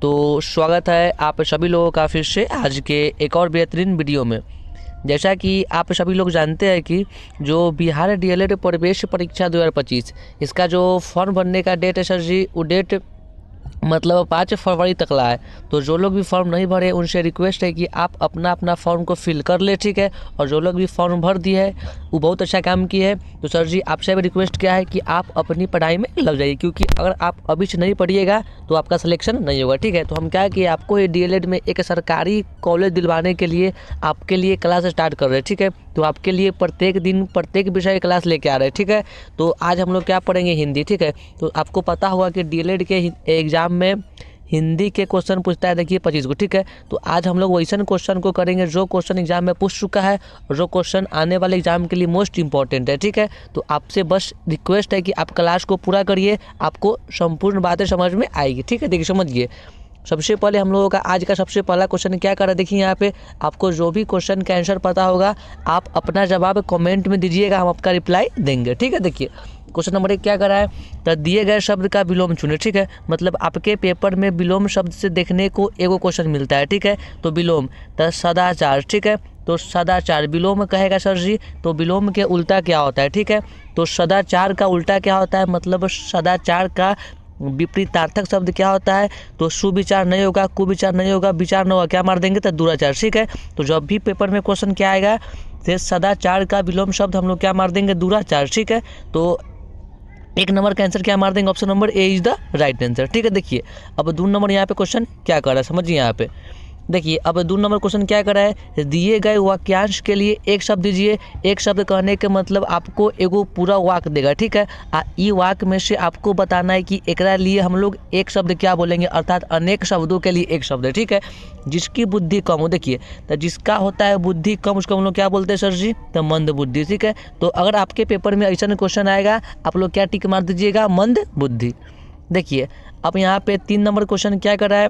तो स्वागत है आप सभी लोगों का फिर से आज के एक और बेहतरीन वीडियो में। जैसा कि आप सभी लोग जानते हैं कि जो बिहार डीएलएड प्रवेश परीक्षा 2025 इसका जो फॉर्म भरने का डेट है सर जी, वो डेट मतलब 5 फरवरी तक ला है। तो जो लोग भी फॉर्म नहीं भरे उनसे रिक्वेस्ट है कि आप अपना अपना फॉर्म को फिल कर ले, ठीक है। और जो लोग भी फॉर्म भर दिए है वो बहुत अच्छा काम किए है। तो सर जी आपसे भी रिक्वेस्ट क्या है कि आप अपनी पढ़ाई में लग जाइए, क्योंकि अगर आप अभी से नहीं पढ़िएगा तो आपका सिलेक्शन नहीं होगा, ठीक है। तो हम क्या है कि आपको ये डीएलएड में एक सरकारी कॉलेज दिलवाने के लिए आपके लिए क्लास स्टार्ट कर रहे हैं, ठीक है। तो आपके लिए प्रत्येक दिन प्रत्येक विषय की क्लास लेके आ रहे हैं, ठीक है। तो आज हम लोग क्या पढ़ेंगे, हिंदी, ठीक है। तो आपको पता होगा कि डीएलएड के एग्जाम में हिंदी के क्वेश्चन पूछता है, देखिए 25 को, ठीक है। तो आज हम लोग वैसे क्वेश्चन को करेंगे जो क्वेश्चन एग्जाम में पूछ चुका है और जो क्वेश्चन आने वाले एग्जाम के लिए मोस्ट इंपॉर्टेंट है, ठीक है। तो आपसे बस रिक्वेस्ट है कि आप क्लास को पूरा करिए, आपको संपूर्ण बातें समझ में आएगी, ठीक है। देखिए समझिए, सबसे पहले हम लोगों का आज का सबसे पहला क्वेश्चन क्या कर रहा है, देखिए यहाँ पे आपको जो भी क्वेश्चन का आंसर पता होगा आप अपना जवाब कमेंट में दीजिएगा, हम आपका रिप्लाई देंगे, ठीक है। देखिए क्वेश्चन नंबर 1 क्या कर रहा है, तो दिए गए शब्द का विलोम चुने, ठीक है। मतलब आपके पेपर में विलोम शब्द से देखने को एगो क्वेश्चन मिलता है, ठीक है। तो विलोम, तो सदाचार, ठीक है। तो सदाचार विलोम कहेगा सर जी, तो विलोम के उल्टा क्या होता है, ठीक है। तो सदाचार का उल्टा क्या होता है, मतलब सदाचार का विपरीतार्थक शब्द क्या होता है, तो सुविचार नहीं होगा, कुविचार नहीं होगा, विचार नहीं होगा, क्या मार देंगे, तो दुराचार, ठीक है। तो जब भी पेपर में क्वेश्चन क्या आएगा, तो सदाचार का विलोम शब्द हम लोग क्या मार देंगे, दुराचार, ठीक है। तो 1 नंबर का आंसर क्या मार देंगे, option number A is the right answer, ठीक है। देखिए अब 2 नंबर यहाँ पे क्वेश्चन क्या कर रहा है, समझिए यहाँ पे। देखिए अब 2 नंबर क्वेश्चन क्या कर रहा है, दिए गए वाक्यांश के लिए एक शब्द दीजिए। एक शब्द कहने के मतलब आपको एगो पूरा वाक्य देगा, ठीक है। ई वाक्य में से आपको बताना है कि एकरा लिए हम लोग एक शब्द क्या बोलेंगे, अर्थात अनेक शब्दों के लिए एक शब्द है, ठीक है। जिसकी बुद्धि कम हो, देखिए तो जिसका होता है बुद्धि कम उसको हम लोग क्या बोलते हैं सर जी, तो मंद बुद्धि, ठीक है। तो अगर आपके पेपर में ऐसा क्वेश्चन आएगा आप लोग क्या टिक मार दीजिएगा, मंद बुद्धि। देखिए अब यहाँ पे 3 नंबर क्वेश्चन क्या कर रहा है,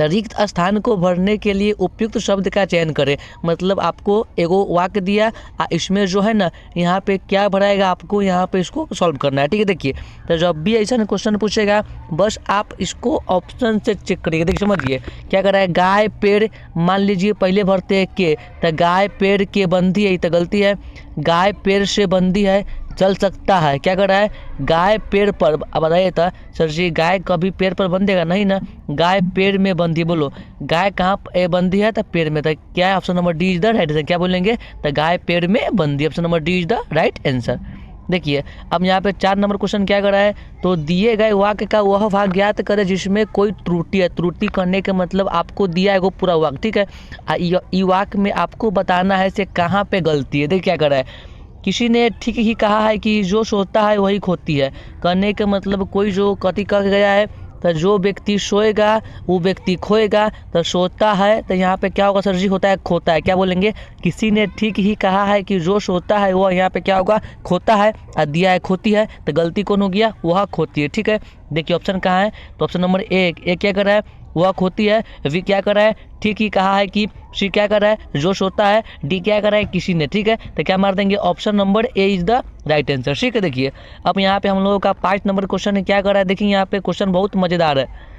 रिक्त स्थान को भरने के लिए उपयुक्त शब्द का चयन करें। मतलब आपको एगो वाक्य दिया, इसमें जो है ना यहाँ पे क्या भराएगा, आपको यहाँ पे इसको सॉल्व करना है, ठीक है। देखिए तो जब भी ऐसा क्वेश्चन पूछेगा बस आप इसको ऑप्शन से चेक करिएगा। देखिए समझिए क्या कर रहा है, गाय पेड़, मान लीजिए पहले भरते हैं के, तो गाय पेड़ के बंधी है, तो गलती है। गाय पेड़ से बंधी है, चल सकता है, क्या कर रहा है, गाय पेड़ पर। अब बताइए तो सर जी गाय कभी पेड़ पर बंधेगा नहीं ना, गाय पेड़ में बंधी, बोलो गाय कहाँ बंधी है, तो पेड़ में। तो क्या है, option number D is the right answer, क्या बोलेंगे, तो गाय पेड़ में बंधी, option number D is the right answer. देखिए अब यहाँ पे 4 नंबर क्वेश्चन क्या कर रहा है, तो दिए गए वाक्य का वह भाग ज्ञात करे जिसमें कोई त्रुटि है। त्रुटि करने के मतलब आपको दिया है वो पूरा वाक्य, ठीक है। ई वाक्य में आपको बताना है से कहाँ पे गलती है। देखिए क्या कर रहा है, किसी ने ठीक ही कहा है कि जो सोता है वही खोती है। कहने का मतलब कोई जो कथी कह गया है, तो जो व्यक्ति सोएगा वो व्यक्ति खोएगा, तो सोता है तो यहाँ पे क्या होगा सर जी, होता है खोता है, क्या बोलेंगे, किसी ने ठीक ही कहा है कि जो सोता है वह यहाँ पे क्या होगा, खोता है, और दिया है खोती है, तो गलती कौन हो गया, वह खोती है, ठीक है। देखिए ऑप्शन कहाँ है, तो ऑप्शन नंबर ए क्या कर रहा है, वह खोती है। वी क्या कर रहा है, ठीक ही कहा है कि। सी क्या कर रहा है, जो सोता है। डी क्या कर रहा है, किसी ने, ठीक है। तो क्या मार देंगे, option number A is the right answer, ठीक है। देखिए अब यहाँ पे हम लोगों का 5 नंबर क्वेश्चन है, क्या कर रहा है, देखिए यहाँ पे क्वेश्चन बहुत मजेदार है।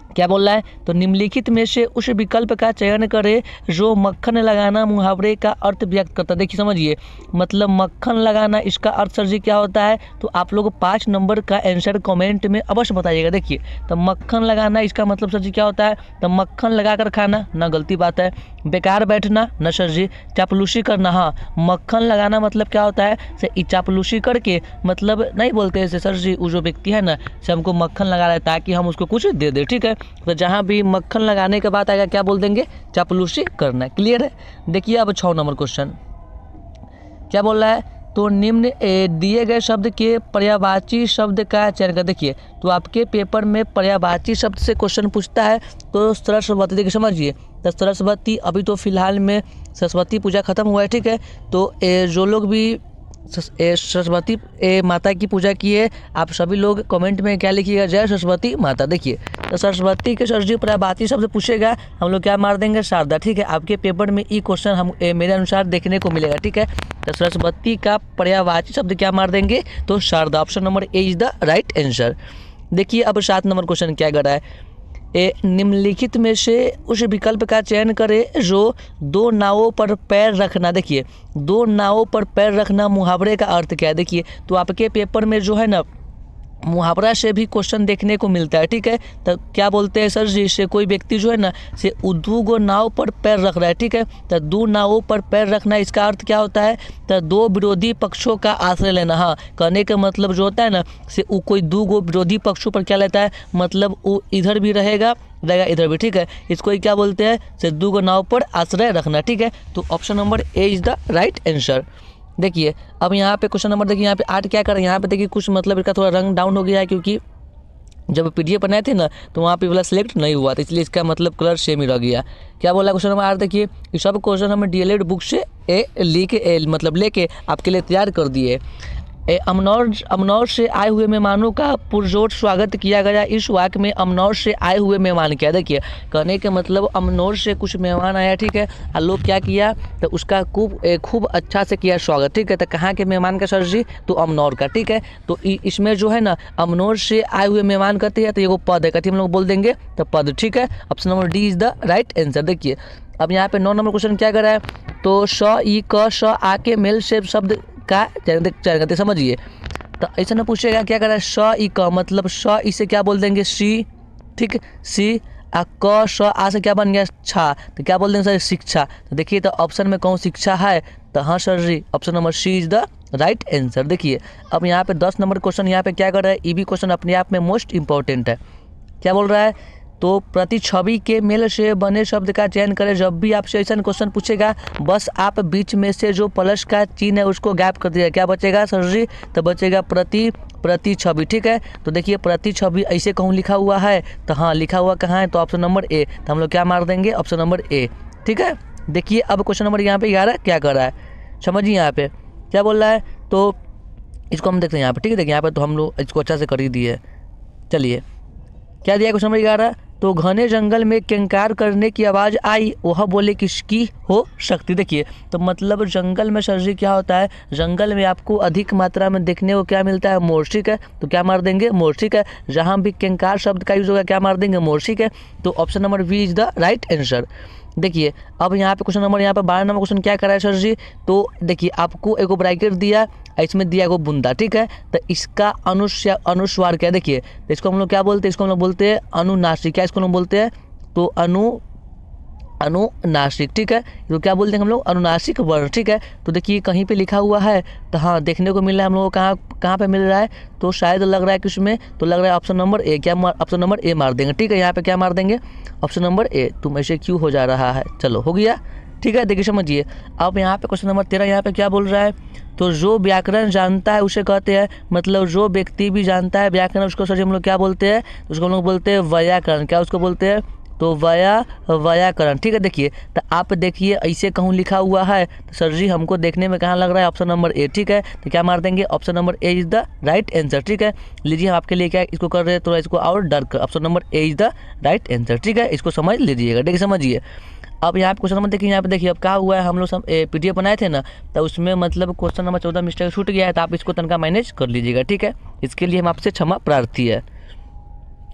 क्या बोल रहा है, तो निम्नलिखित में से उस विकल्प का चयन करें जो मक्खन लगाना मुहावरे का अर्थ व्यक्त करता है। देखिए समझिए, मतलब मक्खन लगाना इसका अर्थ सर जी क्या होता है, तो आप लोग 5 नंबर का आंसर कमेंट में अवश्य बताइएगा। देखिए तो मक्खन लगाना इसका मतलब सर जी क्या होता है, तो मक्खन लगा कर खाना, ना गलती बात है। बेकार बैठना, न सर जी। चापलूसी करना, हाँ मक्खन लगाना मतलब क्या होता है, से चापलूसी करके मतलब नहीं बोलते ऐसे सर जी, वो जो व्यक्ति है ना से हमको मक्खन लगा रहा है ताकि हम उसको कुछ दे दे, ठीक है। तो जहाँ भी मक्खन लगाने के बाद आएगा क्या बोल देंगे, चापलूसी करना, क्लियर है। देखिए अब 6 नंबर क्वेश्चन क्या बोल रहा है, तो निम्न दिए गए शब्द के पर्यायवाची शब्द का चयन कर। देखिए तो आपके पेपर में पर्यायवाची शब्द से क्वेश्चन पूछता है, तो सरस्वती, देखिए समझिए, तो सरस्वती अभी तो फिलहाल में सरस्वती पूजा खत्म हुआ है, ठीक है। तो जो लोग भी सरस्वती माता की पूजा की है, आप सभी लोग कमेंट में क्या लिखिएगा, जय सरस्वती माता। देखिए तो सरस्वती के सर जी पर्यायवाची शब्द पूछेगा, हम लोग क्या मार देंगे, शारदा, ठीक है। आपके पेपर में ई क्वेश्चन हम मेरे अनुसार देखने को मिलेगा, ठीक है। तो सरस्वती का पर्यायवाची शब्द क्या मार देंगे, तो Sharda, option number A is the right answer. देखिए अब 7 नंबर क्वेश्चन क्या कर रहा है, निम्नलिखित में से उस विकल्प का चयन करें जो दो नावों पर पैर रखना, देखिए दो नावों पर पैर रखना मुहावरे का अर्थ क्या है। देखिए तो आपके पेपर में जो है ना मुहावरा से भी क्वेश्चन देखने को मिलता है, ठीक है। तो क्या बोलते हैं सर जी, से कोई व्यक्ति जो है ना से दो गो नाव पर पैर रख रहा है, ठीक है। तो दो नावों पर पैर रखना इसका अर्थ क्या होता है, तो दो विरोधी पक्षों का आश्रय लेना। हाँ, कहने का मतलब जो होता है ना से वो कोई दो गो विरोधी पक्षों पर क्या लेता है, मतलब वो इधर भी रहेगा इधर भी, ठीक है। इसको ही क्या बोलते हैं, से दो गो नाव पर आश्रय रखना, ठीक है। तो option number A is the right answer. देखिए अब यहाँ पे क्वेश्चन नंबर देखिए यहाँ पे 8 क्या कर रहे हैं, यहाँ पे देखिए कुछ मतलब इसका थोड़ा रंग डाउन हो गया है, क्योंकि जब पीडीएफ बनाए थे ना तो वहाँ पे वाला सिलेक्ट नहीं हुआ था, इसलिए इसका मतलब कलर सेम ही रह गया। क्या बोला क्वेश्चन नंबर 8 देखिए, ये सब क्वेश्चन हमें डीएलएड बुक से मतलब लेके आपके लिए तैयार कर दिए। अमनौर से आए हुए मेहमानों का पुरजोर स्वागत किया गया। इस वाक्य में अमनौर से आए हुए मेहमान क्या, देखिए कहने के मतलब अमनौर से कुछ मेहमान आया, ठीक है। और लोग क्या किया, तो उसका खूब अच्छा से किया स्वागत, ठीक है। तो कहाँ के मेहमान का सर जी, तो अमनौर का, ठीक है। तो इसमें जो है ना अमनौर से आए हुए मेहमान कहते हैं, तो ये वो पद है, कहते हम लोग बोल देंगे तो पद, ठीक है। Option number D is the right answer. देखिए अब यहाँ पे 9 नंबर क्वेश्चन क्या कर रहा है, तो स ई क स आ के मेल से शब्द का चयन समझिए। तो ऐसा ना पूछेगा क्या कर रहा है, स ई क मतलब स इसे क्या बोल देंगे सी, ठीक, सी। क स आ से क्या बन गया छा, तो क्या बोल देंगे सर शिक्षा। तो देखिए तो ऑप्शन में कौन शिक्षा है, तो हाँ sir ji option number C is the right answer. देखिए अब यहाँ पे 10 नंबर क्वेश्चन यहाँ पे क्या कर रहा है, ये भी क्वेश्चन अपने आप में मोस्ट इंपॉर्टेंट है। क्या बोल रहा है, तो प्रतिछवि के मेल से बने शब्द का चयन करें। जब भी आपसे ऐसा क्वेश्चन पूछेगा बस आप बीच में से जो प्लस का चिन्ह है उसको गैप कर दिया, क्या बचेगा सर जी, तो बचेगा प्रतिछवि, ठीक है। तो देखिए प्रतिछवि ऐसे कहूँ लिखा हुआ है, तो हाँ लिखा हुआ कहाँ है, तो ऑप्शन नंबर ए, तो हम लोग क्या मार देंगे ऑप्शन नंबर ए, ठीक है। देखिए अब क्वेश्चन नंबर यहाँ पे 11 क्या कर रहा है, समझिए यहाँ पे क्या बोल रहा है, तो इसको हम देखते हैं यहाँ पे, ठीक है। देखिए यहाँ पे तो हम लोग इसको अच्छा से कर ही दिए। चलिए क्या दिया क्वेश्चन नंबर 11, तो घने जंगल में किंकार करने की आवाज़ आई, वह बोले किसकी हो सकती। देखिए तो मतलब जंगल में सर जी क्या होता है, जंगल में आपको अधिक मात्रा में देखने को क्या मिलता है, मोर, ठीक है। तो क्या मार देंगे मोर, ठीक है। जहाँ भी किंकार शब्द का यूज होगा क्या मार देंगे मोर, ठीक है। तो option number B is the right answer. देखिए अब यहाँ पे क्वेश्चन नंबर यहाँ पे 12 नंबर क्वेश्चन क्या करा है सर जी, तो देखिए आपको एक ब्रैकेट दिया, इसमें दिया एगो बुंदा, ठीक है। तो इसका अनुस्वार क्या है, देखिए तो इसको हम लोग क्या बोलते हैं, इसको हम लोग बोलते हैं अनुनासिक, क्या इसको हम लोग बोलते हैं, तो अनुनासिक, ठीक है। तो क्या बोलते हैं हम लोग अनुनासिक वर्ण, ठीक है। तो देखिए कहीं पे लिखा हुआ है, तो हाँ देखने को मिल रहा है हम लोगों को कहाँ पे मिल रहा है, तो शायद लग रहा है कि उसमें, तो लग रहा है ऑप्शन नंबर ए, क्या ऑप्शन नंबर ए मार देंगे, ठीक है। यहाँ पे क्या मार देंगे ऑप्शन नंबर ए। तुम ऐसे क्यों हो जा रहा है, चलो हो गया, ठीक है। देखिए समझिए अब यहाँ पे क्वेश्चन नंबर 13 यहाँ पे क्या बोल रहा है, तो जो व्याकरण जानता है उसे कहते हैं, मतलब जो व्यक्ति भी जानता है व्याकरण उसको सर हम लोग क्या बोलते हैं, उसको हम लोग बोलते हैं व्याकरण, क्या उसको बोलते हैं, तो व्याकरण, ठीक है। देखिए तो आप देखिए ऐसे कहूँ लिखा हुआ है, तो सर जी हमको देखने में कहाँ लग रहा है ऑप्शन नंबर ए, ठीक है। तो क्या मार देंगे option number A is the right answer, ठीक है। लीजिए हम आपके लिए क्या इसको कर रहे हैं, थोड़ा इसको और dark, option number A is the right answer, ठीक है। इसको समझ लीजिएगा, देखिए समझिए। अब यहाँ पे क्वेश्चन नंबर देखिए, यहाँ पे देखिए अब क्या हुआ है, हम लोग पीडीएफ बनाए थे ना, तो उसमें मतलब क्वेश्चन नंबर 14 मिस्टेक छूट गया है, तो आप इसको तनका मैनेज कर लीजिएगा, ठीक है। इसके लिए हम आपसे क्षमा प्रार्थी है।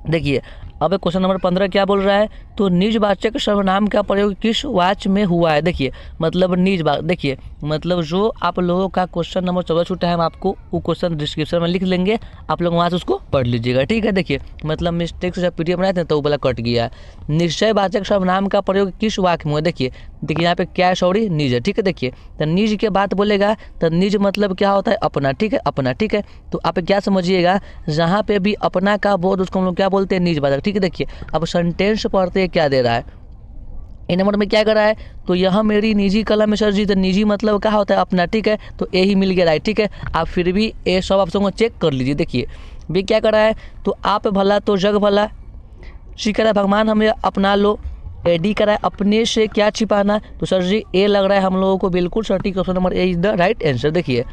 देखिए अब क्वेश्चन नंबर 15 क्या बोल रहा है, तो निजवाचक सर्वनाम का प्रयोग किस वाक्य में हुआ है। देखिए मतलब देखिए मतलब जो आप लोगों का क्वेश्चन नंबर 14 छूटा है, हम आपको वो क्वेश्चन डिस्क्रिप्शन में लिख लेंगे, आप लोग वहाँ से उसको पढ़ लीजिएगा, ठीक है। देखिए मतलब मिस्टेक से जब पीडीएफ बनाए थे तो वो वाला कट गया। निश्चयवाचक सर्वनाम का प्रयोग किस वाक्य में हुआ, देखिए यहाँ पे क्या है, सॉरी निज है, ठीक है। देखिए तो निज के बात बोलेगा, तो निज मतलब क्या होता है अपना, ठीक है, अपना, ठीक है। तो आप क्या समझिएगा, जहाँ पे भी अपना का बोध उसको हम लोग क्या बोलते हैं निजवाचक, ठीक है। देखिए अब सेंटेंस पढ़ते क्या दे रहा है, ए नंबर में क्या कर रहा है, तो यह मेरी निजी कलम है सर जी, तो निजी मतलब क्या होता है अपना, ठीक है। तो ए ही मिल गया राइट, ठीक है। आप फिर भी ए सब ऑप्शन को चेक कर लीजिए। देखिए भी क्या कर रहा है, तो आप भला तो जग भला, सी करा भगवान हमें अपना लो, एडी करा है अपने से क्या छिपाना, तो सर जी ए लग रहा है हम लोगों को बिल्कुल सटीक, option number A is the right answer. देखिए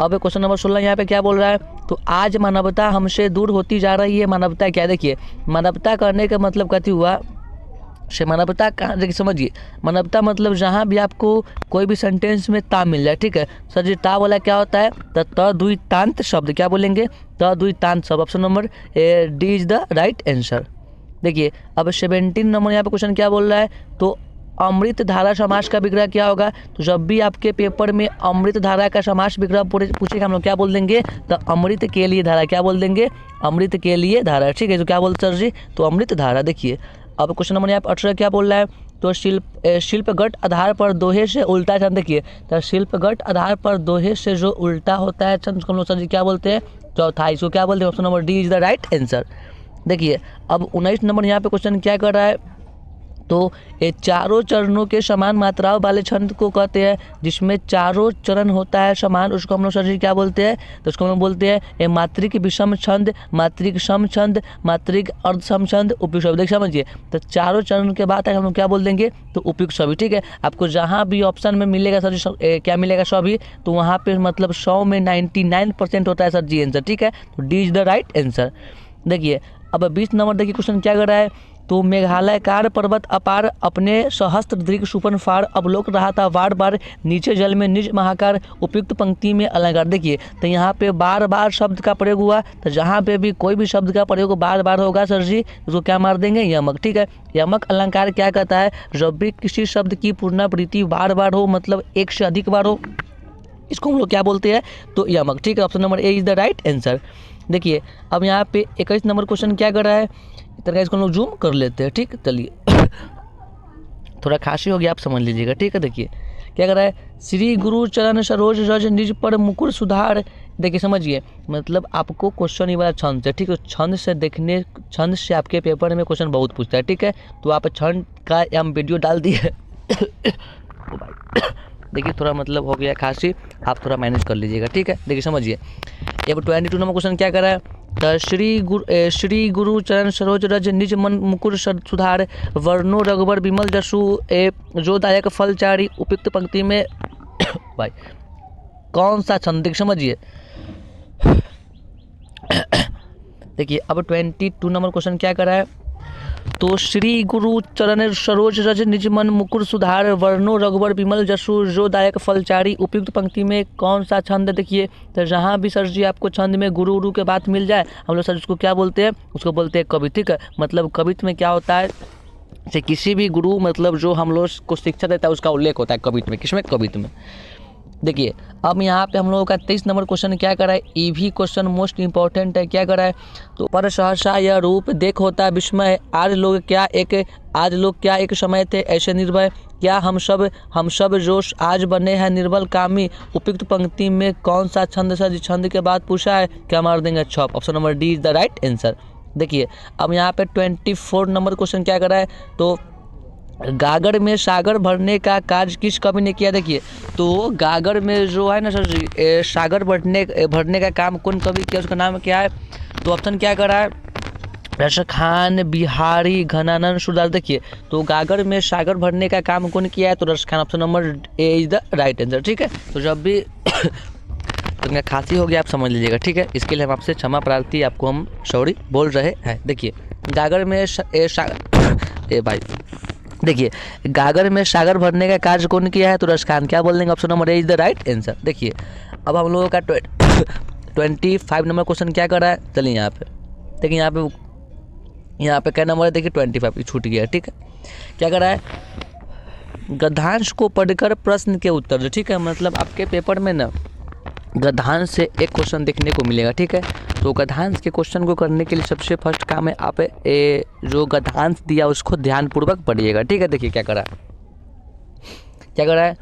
अब क्वेश्चन नंबर 16 यहाँ पे क्या बोल रहा है, तो आज मानवता हमसे दूर होती जा रही है। मानवता क्या, देखिए मानवता करने का मतलब कहती हुआ से मानवता कहाँ, देखिए समझिए मानवता मतलब जहाँ भी आपको कोई भी सेंटेंस में ता मिल जाए, ठीक है। सर जी ता वाला क्या होता है, तो त द्वितांत शब्द, क्या बोलेंगे, त द्वितांत शब्द, option number D is the right answer. देखिए अब 17 नंबर यहाँ पे क्वेश्चन क्या बोल रहा है, तो अमृत धारा समास का विग्रह क्या होगा। तो जब भी आपके पेपर में अमृत धारा का समास विग्रह पूछेगा हम लोग क्या बोल देंगे, तो अमृत के लिए धारा, क्या बोल देंगे, अमृत के लिए धारा। ठीक है, तो क्या बोलते सर जी, तो अमृत धारा। देखिए अब क्वेश्चन नंबर यहाँ पर 18 क्या बोल रहा है, तो शिल्पगत आधार पर दोहे से उल्टा छंद। देखिए तो शिल्पगत आधार पर दोहे से जो उल्टा होता है छंद उसको हम लोग सर जी क्या बोलते हैं, चौथा। इसको क्या बोलते हैं, option number D is the right answer. देखिए अब 19 नंबर यहाँ पे क्वेश्चन क्या कर रहा है, तो ये चारों चरणों के समान मात्राओं वाले छंद को कहते हैं, जिसमें चारों चरण होता है समान, उसको हम लोग सर जी क्या बोलते हैं, तो उसको हम लोग बोलते हैं ये मात्रिक विषम छंद, मात्रिक सम छंद, मात्रिक अर्ध सम छंद, उपयुक्त छवि। देखिए समझिए, तो चारों चरण के बाद हम लोग क्या बोल देंगे, तो उपयुक्त छवि। ठीक है, आपको जहाँ भी ऑप्शन में मिलेगा सर जी क्या मिलेगा, सभी, तो वहाँ पे मतलब 100 में 99% होता है सर जी आंसर। ठीक है, तो D is the right answer. देखिए अब 20 नंबर देखिए क्वेश्चन क्या कर रहा है, तो मेघालय कार पर्वत अपार अपने सहस्त्र दीर्घ सुपन फार अवलोक रहा था बार बार नीचे जल में निज महाकार उपयुक्त पंक्ति में अलंकार। देखिए तो यहाँ पे बार बार शब्द का प्रयोग हुआ, तो जहाँ पे भी कोई भी शब्द का प्रयोग बार बार होगा सर जी उसको क्या मार देंगे, यमक। ठीक है, यमक अलंकार क्या कहता है, जब भी किसी शब्द की पुनरावृत्ति बार बार हो, मतलब एक से अधिक बार हो, इसको हम लोग क्या बोलते हैं, तो यमक। ठीक है, option number A is the right answer. देखिए अब यहाँ पे 21 नंबर क्वेश्चन क्या कर रहा है, तरह इसको हम लोग जूम कर लेते हैं। ठीक, चलिए थोड़ा खांसी हो गया, आप समझ लीजिएगा। ठीक है, देखिए क्या कर रहा है, श्री गुरु चरण सरोज रज निज पर मुकुर सुधार। देखिए समझिए, मतलब आपको क्वेश्चन ये वाला छंद से, ठीक है, छंद से देखने, छंद से आपके पेपर में क्वेश्चन बहुत पूछता है। ठीक है, तो आप छंद का हम वीडियो डाल दिए देखिए थोड़ा मतलब हो गया खांसी, आप थोड़ा मैनेज कर लीजिएगा। ठीक है, देखिए समझिए, अब 22 नंबर क्वेश्चन क्या कर रहा है, तो श्री गुरु चरण सरोज रज निज मन मुकुर सुधार वर्णो रघुवर विमल जसु जो दायक फल चारी उपयुक्त पंक्ति में भाई कौन सा छंद, समझिए। देखिए अब 22 नंबर क्वेश्चन क्या कर रहा है, तो श्री गुरु चरण सरोज रज निज मन मुकुर सुधार वर्णो रघुवर विमल जसु जो दायक फलचारी उपयुक्त पंक्ति में कौन सा छंद। देखिए तो जहाँ भी सर जी आपको छंद में गुरु उरु के बात मिल जाए, हम लोग सर उसको क्या बोलते हैं, उसको बोलते हैं कवि। ठीक है, मतलब कवित्व में क्या होता है, जैसे किसी भी गुरु मतलब जो हम लोग को शिक्षा देता है उसका उल्लेख होता है कवित्व में। किसमें, कवित्व में। देखिए अब यहाँ पे हम लोगों का 23 नंबर क्वेश्चन क्या करा है, ये भी क्वेश्चन मोस्ट इंपॉर्टेंट है। क्या करा है, तो पर सहसा यह रूप देख होता विस्मय आज लोग क्या एक समय थे ऐसे निर्भय क्या हम सब जोश आज बने हैं निर्बल कामी उपयुक्त पंक्ति में कौन सा छंद सर, छंद के बाद पूछा है, क्या मार देंगे, छप। Option number D is the right answer. देखिए अब यहाँ पे 24 नंबर क्वेश्चन क्या करा है, तो गागर में सागर भरने का कार्य किस कवि ने किया। देखिए तो गागर में जो है ना सर जी सागर भरने का काम कौन कवि किया, उसका नाम क्या है, तो ऑप्शन क्या कर रहा है, रसखान बिहारी घनानंद सुधार। देखिए तो गागर में सागर भरने का काम कौन किया है, तो Raskhan. Option number A is the right answer. ठीक है, तो जब भी तो खांसी हो गया आप समझ लीजिएगा। ठीक है, इसके लिए हम आपसे क्षमा प्रार्थी, आपको हम सॉरी बोल रहे हैं। देखिए गागर में देखिए गागर में सागर भरने का कार्य कौन किया है, तो रसखान। क्या बोल देंगे, option number A is the right answer. देखिए अब हम लोगों का 25 नंबर क्वेश्चन क्या कर रहा है, चलिए यहाँ पे देखिए, यहाँ पे क्या नंबर है, देखिए 25 छूट गया। ठीक है, क्या कर रहा है, गद्यांश को पढ़कर प्रश्न के उत्तर। ठीक है, मतलब आपके पेपर में ना गद्यांश से एक क्वेश्चन देखने को मिलेगा। ठीक है, तो गद्यांश के क्वेश्चन को करने के लिए सबसे फर्स्ट काम है आप जो गद्यांश दिया उसको ध्यानपूर्वक पढ़िएगा। ठीक है, देखिए क्या कर रहा है,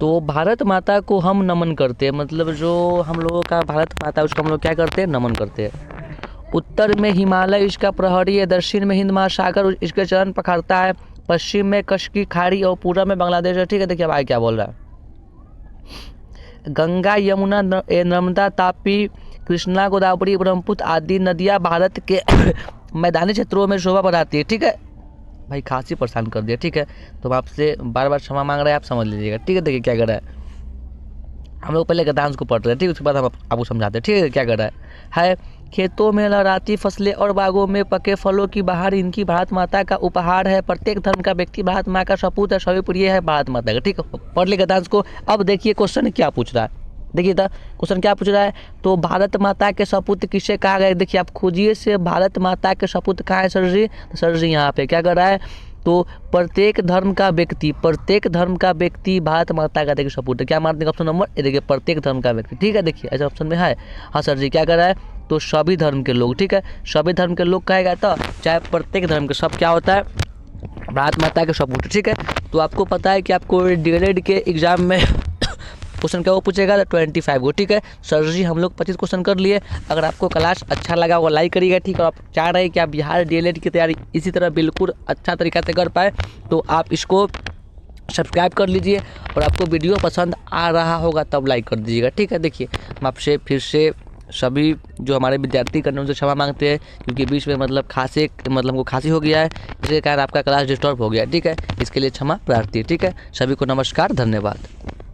तो भारत माता को हम नमन करते हैं, मतलब जो हम लोगों का भारत माता है उसको हम लोग क्या करते हैं, नमन करते हैं। उत्तर में हिमालय इसका प्रहरी है, दक्षिण में हिंद महासागर इसके चरण पखारता है, पश्चिम में कच्छ की खाड़ी और पूर्व में बांग्लादेश है। ठीक है, देखिए भाई क्या बोल रहा है, गंगा यमुना नर्मदा तापी कृष्णा गोदावरी ब्रह्मपुत्र आदि नदियाँ भारत के मैदानी क्षेत्रों में शोभा बढ़ाती है। ठीक है, भाई खांसी परेशान कर दिया। ठीक है, तो हम आपसे बार बार क्षमा मांग रहे हैं, आप समझ लीजिएगा। ठीक है, देखिए क्या कर रहा है, हम लोग पहले गद्यांश को पढ़ रहे हैं। ठीक है, उसके बाद हम आपको समझाते हैं। ठीक है, क्या कर रहा है खेतों में लहराती फसलें और बागों में पके फलों की बहार इनकी भारत माता का उपहार है, प्रत्येक धर्म का व्यक्ति भारत माँ का सपूत है, सभी प्रिय है भारत माता का। ठीक है, पढ़ ले गद्यांश को। अब देखिए क्वेश्चन क्या पूछ रहा है, देखिए था क्वेश्चन क्या पूछ रहा है, तो भारत माता के सपूत किसे कहा गया। देखिए आप खोजिए से भारत माता के सपूत कहाँ है सर जी, तो सर जी यहाँ पे क्या कर रहा है, तो प्रत्येक धर्म का व्यक्ति भारत माता का देखिए सपूत है। क्या मार देंगे ऑप्शन नंबर, ये देखिए प्रत्येक धर्म का व्यक्ति, ठीक है। देखिए ऐसा ऑप्शन में है। हाँ सर जी क्या कर रहा है, तो सभी धर्म के लोग, ठीक है, सभी धर्म के लोग कहेगा, तो चाहे प्रत्येक धर्म के, सब क्या होता है, भारत माता के सपूत, ठीक है। तो आपको पता है कि आपको डीएलएड के एग्जाम में क्वेश्चन क्या वो पूछेगा, 25 को, ठीक है। सर जी हम लोग 25 क्वेश्चन कर लिए। अगर आपको क्लास अच्छा लगा होगा लाइक करिएगा, ठीक है। और आप चाह रहे हैं कि आप बिहार डीएलएड की तैयारी इसी तरह बिल्कुल अच्छा तरीका से कर पाए, तो आप इसको सब्सक्राइब कर लीजिए। और आपको वीडियो पसंद आ रहा होगा तब लाइक कर दीजिएगा, ठीक है। देखिए हम आपसे फिर से सभी जो हमारे विद्यार्थी करने उनसे क्षमा मांगते हैं, क्योंकि बीच में हमको खांसी हो गया है, इसके कारण आपका क्लास डिस्टर्ब हो गया, ठीक है। इसके लिए क्षमा प्रार्थी, ठीक है। सभी को नमस्कार, धन्यवाद।